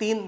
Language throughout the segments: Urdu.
3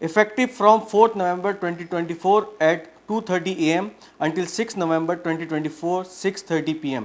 effective from 4th November 2024 at 2:30 AM until 6 November 2024 6:30 PM।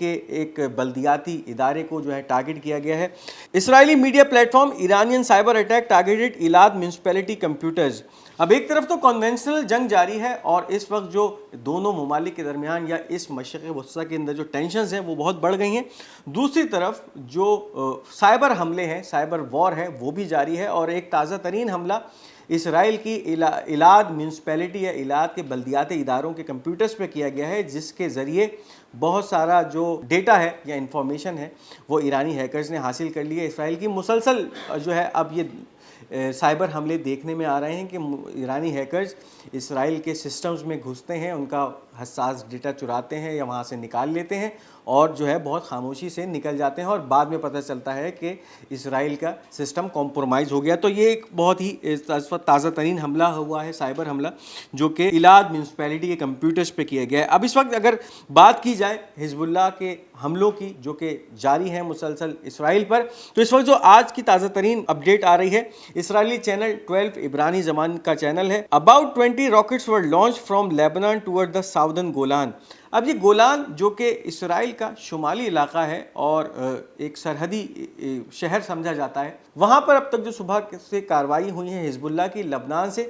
کے ایک بلدیاتی ادارے کو جو ہے ٹارگٹ کیا گیا ہے۔ Israeli media platform Iranian cyber attack targeted Elad municipality computers. اب ایک طرف تو کنونشنل جنگ جاری ہے اور اس وقت جو دونوں ممالک کے درمیان یا اس مشرق وسطیٰ کے اندر جو ٹینشنز ہیں وہ بہت بڑھ گئی ہیں، دوسری طرف جو سائبر حملے ہیں، سائبر وار ہے، وہ بھی جاری ہے، اور ایک تازہ ترین حملہ اسرائیل کی ایلاد میونسپلٹی یا ایلاد کے بلدیاتی اداروں کے کمپیوٹرز پہ کیا گیا ہے، جس کے ذریعے بہت سارا جو ڈیٹا ہے یا انفارمیشن ہے وہ ایرانی ہیکرز نے حاصل کر لی ہے۔ اسرائیل کی مسلسل جو ہے اب یہ سائبر حملے دیکھنے میں آ رہے ہیں کہ ایرانی ہیکرز اسرائیل کے سسٹمز میں گھستے ہیں، ان کا حساس ڈیٹا چراتے ہیں یا وہاں سے نکال لیتے ہیں اور جو ہے بہت خاموشی سے نکل جاتے ہیں، اور بعد میں پتہ چلتا ہے کہ اسرائیل کا سسٹم کمپرومائز ہو گیا۔ تو یہ ایک بہت ہی تازہ ترین حملہ ہوا ہے، سائبر حملہ، جو کہ ایلاد میونسپلٹی کے کمپیوٹرز پہ کیا گیا ہے۔ اب اس وقت اگر بات کی جائے حزب اللہ کے حملوں کی جو کہ جاری ہیں مسلسل اسرائیل پر، تو اس وقت جو آج کی تازہ ترین اپڈیٹ آ رہی ہے، اسرائیلی چینل 12 عبرانی زبان کا چینل ہے، About 20 rockets were launched from Lebanon toward the southern Golan۔ اب یہ گولان جو کہ اسرائیل کا شمالی علاقہ ہے اور ایک سرحدی شہر سمجھا جاتا ہے، وہاں پر اب تک جو صبح سے کارروائی ہوئی ہے حزب اللہ کی، لبنان سے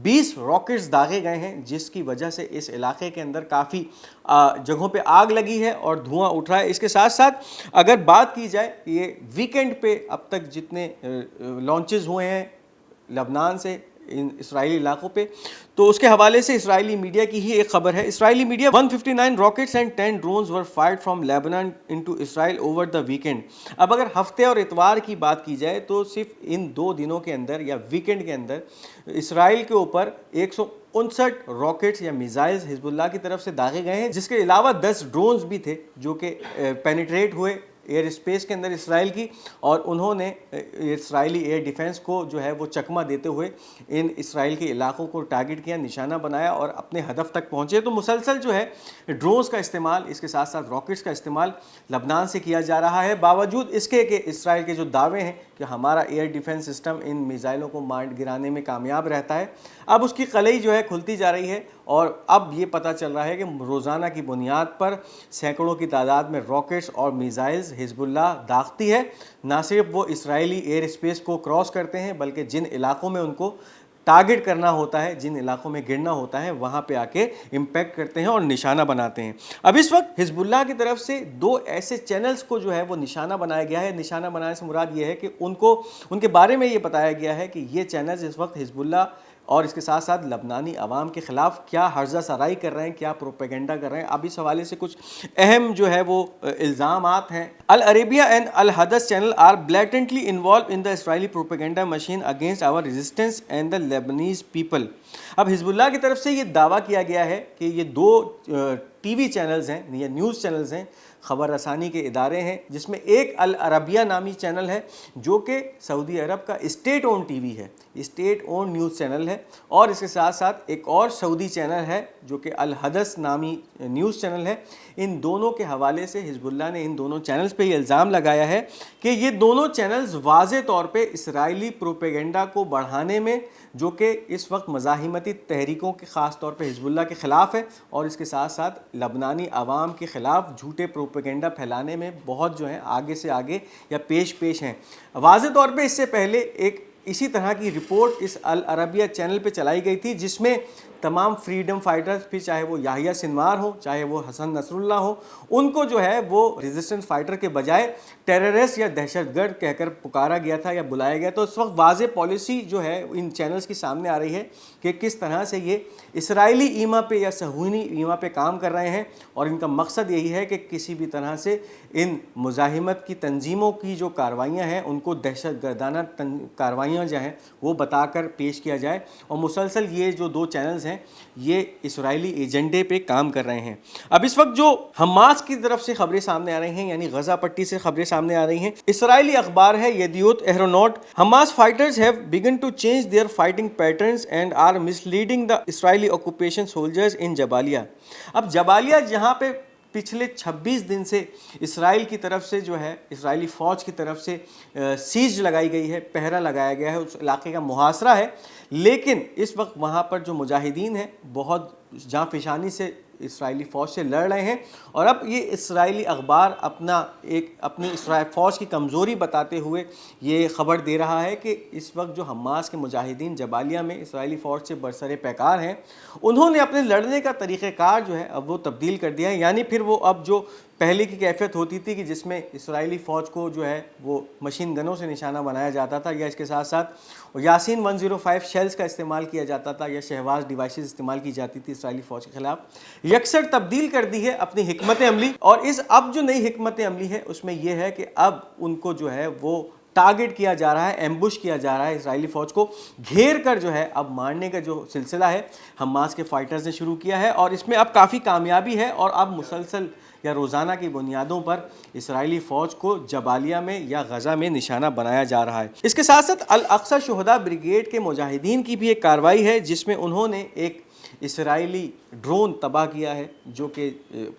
20 راکٹس داغے گئے ہیں، جس کی وجہ سے اس علاقے کے اندر کافی جگہوں پہ آگ لگی ہے اور دھواں اٹھ رہا ہے۔ اس کے ساتھ ساتھ اگر بات کی جائے یہ ویکینڈ پہ اب تک جتنے لانچز ہوئے ہیں لبنان سے ان اسرائیلی علاقوں پہ، تو اس کے حوالے سے اسرائیلی میڈیا کی ہی ایک خبر ہے۔ Israeli media 159 rockets and 10 drones were fired from Lebanon into Israel over the weekend. اب اگر ہفتے اور اتوار کی بات کی جائے تو صرف ان 2 دنوں کے اندر یا ویکینڈ کے اندر اسرائیل کے اوپر 159 راکٹس یا میزائلز حزب اللہ کی طرف سے داغے گئے ہیں، جس کے علاوہ 10 ڈرونز بھی تھے جو کہ پینیٹریٹ ہوئے ایئر اسپیس کے اندر اسرائیل کی، اور انہوں نے اسرائیلی ایئر ڈیفنس کو جو ہے وہ چکمہ دیتے ہوئے ان اسرائیل کے علاقوں کو ٹارگٹ کیا، نشانہ بنایا اور اپنے ہدف تک پہنچے۔ تو مسلسل جو ہے ڈرونز کا استعمال، اس کے ساتھ ساتھ راکٹس کا استعمال لبنان سے کیا جا رہا ہے، باوجود اس کے کہ اسرائیل کے جو دعوے ہیں کہ ہمارا ایئر ڈیفنس سسٹم ان میزائلوں کو مار گرانے میں کامیاب رہتا ہے۔ اب اس کی قلعی جو ہے کھلتی جا رہی ہے، اور اب یہ پتہ چل رہا ہے کہ روزانہ کی بنیاد پر سینکڑوں کی تعداد میں راکٹس اور میزائلز حزب اللہ داغتی ہے۔ نہ صرف وہ اسرائیلی ایئر اسپیس کو کراس کرتے ہیں، بلکہ جن علاقوں میں ان کو ٹارگٹ کرنا ہوتا ہے، جن علاقوں میں گرنا ہوتا ہے، وہاں پہ آ کے امپیکٹ کرتے ہیں اور نشانہ بناتے ہیں۔ اب اس وقت حزب اللہ کی طرف سے 2 ایسے چینلز کو جو ہے وہ نشانہ بنایا گیا ہے۔ نشانہ بنانے سے مراد یہ ہے کہ ان کے بارے میں یہ بتایا گیا ہے کہ یہ چینلز اس وقت حزب اللہ اور اس کے ساتھ ساتھ لبنانی عوام کے خلاف کیا ہرزہ سرائی کر رہے ہیں، کیا پروپیگنڈا کر رہے ہیں۔ اب اس حوالے سے کچھ اہم جو ہے وہ الزامات ہیں۔ Al Arabiya and Al Hadath channel are blatantly involved in the Israeli propaganda machine against our resistance and the Lebanese people. اب حزب اللہ کی طرف سے یہ دعویٰ کیا گیا ہے کہ یہ 2 ٹی وی چینلز ہیں یا نیوز چینلز ہیں، خبر رسانی کے ادارے ہیں، جس میں ایک العربیہ نامی چینل ہے جو کہ سعودی عرب کا اسٹیٹ اون ٹی وی ہے، اسٹیٹ اون نیوز چینل ہے، اور اس کے ساتھ ساتھ ایک اور سعودی چینل ہے جو کہ الحدث نامی نیوز چینل ہے۔ ان دونوں کے حوالے سے حزب اللہ نے ان دونوں چینلز پہ یہ الزام لگایا ہے کہ یہ دونوں چینلز واضح طور پہ اسرائیلی پروپیگنڈا کو بڑھانے میں، جو کہ اس وقت مزاحمتی تحریکوں کے خاص طور پہ حزب اللہ کے خلاف ہے، اور اس کے ساتھ ساتھ لبنانی عوام کے خلاف جھوٹے پروپیگنڈا پھیلانے میں بہت جو ہیں آگے سے آگے یا پیش ہیں۔ واضح طور پہ اس سے پہلے ایک اسی طرح کی رپورٹ اس العربیہ چینل پہ چلائی گئی تھی، جس میں تمام فریڈم فائٹرز، پھر چاہے وہ یحییٰ سنوار ہو، چاہے وہ حسن نصر اللہ ہو، ان کو جو ہے وہ ریزسٹنس فائٹر کے بجائے ٹیررسٹ یا دہشت گرد کہہ کر پکارا گیا تھا یا بلایا گیا۔ تو اس وقت واضح پالیسی جو ہے ان چینلز کی سامنے آ رہی ہے کہ کس طرح سے یہ اسرائیلی ایما پہ یا صہیونی ایما پہ کام کر رہے ہیں، اور ان کا مقصد یہی ہے کہ کسی بھی طرح سے ان مزاحمت کی تنظیموں کی جو کاروائیاں ہیں ان کو دہشت گردانہ کاروائیاں جو ہیں وہ بتا کر پیش کیا جائے، اور مسلسل یہ جو 2 چینلز ہیں یہ اسرائیلی ایجنڈے پہ کام کر رہے ہیں۔ اب اس وقت جو حماس کی طرف سے خبریں سامنے آ رہی ہیں، یعنی غزہ پٹی سے خبریں سامنے آ رہی ہیں، اسرائیلی اخبار ہے Yedioth Ahronoth, Hamas fighters have begun to change their fighting patterns and are misleading the Israeli occupation soldiers in Jabalia. اب جبالیہ جہاں پہ پچھلے 26 دن سے اسرائیل کی طرف سے جو ہے اسرائیلی فوج کی طرف سے سیج لگائی گئی ہے، پہرا لگایا گیا ہے، اس علاقے کا محاصرہ ہے، لیکن اس وقت وہاں پر جو مجاہدین ہیں بہت جاں فشانی سے اسرائیلی فوج سے لڑ رہے ہیں، اور اب یہ اسرائیلی اخبار اپنی اسرائیل فوج کی کمزوری بتاتے ہوئے یہ خبر دے رہا ہے کہ اس وقت جو حماس کے مجاہدین جبالیہ میں اسرائیلی فوج سے برسر پیکار ہیں، انہوں نے اپنے لڑنے کا طریقہ کار جو ہے اب وہ تبدیل کر دیا ہے. یعنی پھر وہ اب جو پہلے کی کیفیت ہوتی تھی کہ جس میں اسرائیلی فوج کو جو ہے وہ مشین گنوں سے نشانہ بنایا جاتا تھا، یا اس کے ساتھ ساتھ یاسین 105 شیلز کا استعمال کیا جاتا تھا، یا شہواز ڈیوائسز استعمال کی جاتی تھی اسرائیلی فوج کے خلاف، یکسر تبدیل کر دی ہے اپنی حکمت عملی. اور اس اب جو نئی حکمت عملی ہے اس میں یہ ہے کہ اب ان کو جو ہے وہ ٹارگٹ کیا جا رہا ہے، ایمبوش کیا جا رہا ہے، اسرائیلی فوج کو گھیر کر جو ہے اب مارنے کا جو سلسلہ ہے حماس کے فائٹرز نے شروع کیا ہے، اور اس میں اب کافی کامیابی ہے، اور اب مسلسل یا روزانہ کی بنیادوں پر اسرائیلی فوج کو جبالیہ میں یا غزہ میں نشانہ بنایا جا رہا ہے. اس کے ساتھ ساتھ الاقصی شہداء بریگیڈ کے مجاہدین کی بھی ایک کارروائی ہے جس میں انہوں نے ایک اسرائیلی ڈرون تباہ کیا ہے جو کہ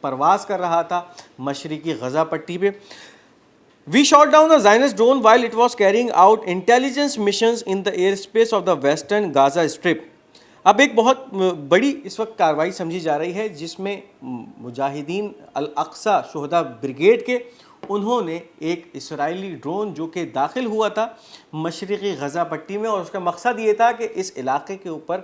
پرواز کر رہا تھا مشرقی غزہ پٹی پہ. We shot down a Zionist drone while it was carrying out intelligence missions in the airspace of the western Gaza Strip. اب ایک بہت بڑی اس وقت کارروائی سمجھی جا رہی ہے جس میں مجاہدین الاقصی شہداء بریگیڈ کے انہوں نے ایک اسرائیلی ڈرون جو کہ داخل ہوا تھا مشرقی غزہ پٹی میں، اور اس کا مقصد یہ تھا کہ اس علاقے کے اوپر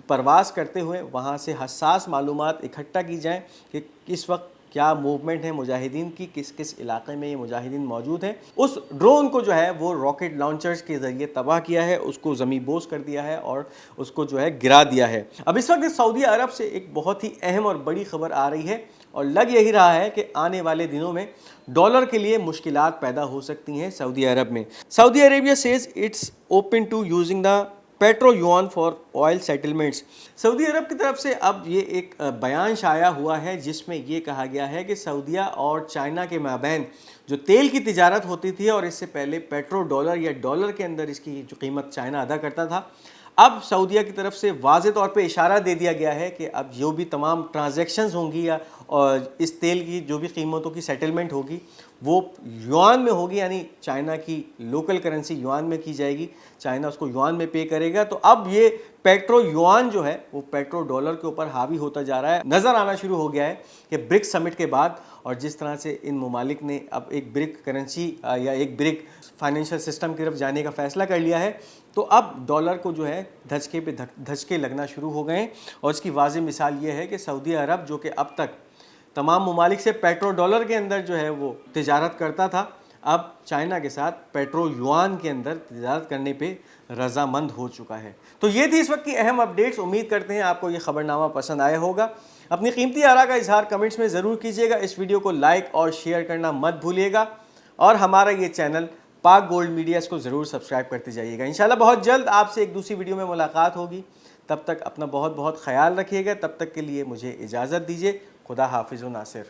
پرواز کرتے ہوئے وہاں سے حساس معلومات اکٹھا کی جائیں کہ اس وقت کیا موومنٹ ہے مجاہدین کی، کس کس علاقے میں یہ مجاہدین موجود ہیں. اس ڈرون کو جو ہے وہ راکٹ لانچرز کے ذریعے تباہ کیا ہے، اس کو زمیں بوس کر دیا ہے اور اس کو جو ہے گرا دیا ہے. اب اس وقت سعودی عرب سے ایک بہت ہی اہم اور بڑی خبر آ رہی ہے، اور لگ یہی رہا ہے کہ آنے والے دنوں میں ڈالر کے لیے مشکلات پیدا ہو سکتی ہیں سعودی عرب میں. Saudi Arabia says it's open to using the petro yuan for oil settlements. سعودی عرب کی طرف سے اب یہ ایک بیان شائع ہوا ہے جس میں یہ کہا گیا ہے کہ سعودیہ اور چائنا کے مابین جو تیل کی تجارت ہوتی تھی، اور اس سے پہلے پیٹرو ڈالر یا ڈالر کے اندر اس کی جو قیمت چائنا ادا کرتا تھا، اب سعودیہ کی طرف سے واضح طور پہ اشارہ دے دیا گیا ہے کہ اب جو بھی تمام ٹرانزیکشنز ہوں گی یا اس تیل کی جو بھی قیمتوں کی سیٹلمنٹ ہوگی وہ یوان میں ہوگی، یعنی چائنا کی لوکل کرنسی یوان میں کی جائے گی، چائنا اس کو یوان میں پے کرے گا. تو اب یہ پیٹرو یوان جو ہے وہ پیٹرو ڈالر کے اوپر حاوی ہوتا جا رہا ہے. نظر آنا شروع ہو گیا ہے کہ برکس سمٹ کے بعد، اور جس طرح سے ان ممالک نے اب ایک برک کرنسی یا ایک برک فائنینشیل سسٹم کی طرف جانے کا فیصلہ کر لیا ہے، تو اب ڈالر کو جو ہے دھچکے پہ دھچکے لگنا شروع ہو گئے ہیں. اور اس کی واضح مثال یہ ہے کہ سعودی عرب جو کہ اب تک تمام ممالک سے پیٹرو ڈالر کے اندر جو ہے وہ تجارت کرتا تھا، اب چائنا کے ساتھ پیٹرو یوان کے اندر تجارت کرنے پہ رضامند ہو چکا ہے. تو یہ تھی اس وقت کی اہم اپڈیٹس. امید کرتے ہیں آپ کو یہ خبرنامہ پسند آیا ہوگا. اپنی قیمتی آراء کا اظہار کمنٹس میں ضرور کیجیے گا. اس ویڈیو کو لائک اور شیئر کرنا مت بھولیے گا، اور ہمارا یہ چینل پاک گولڈ میڈیا اس کو ضرور سبسکرائب کرتے جائیے گا. انشاءاللہ بہت جلد آپ سے ایک دوسری ویڈیو میں ملاقات ہوگی. تب تک اپنا بہت بہت خیال رکھیے گا. تب تک کے لیے مجھے اجازت دیجیے. خدا حافظ و ناصر.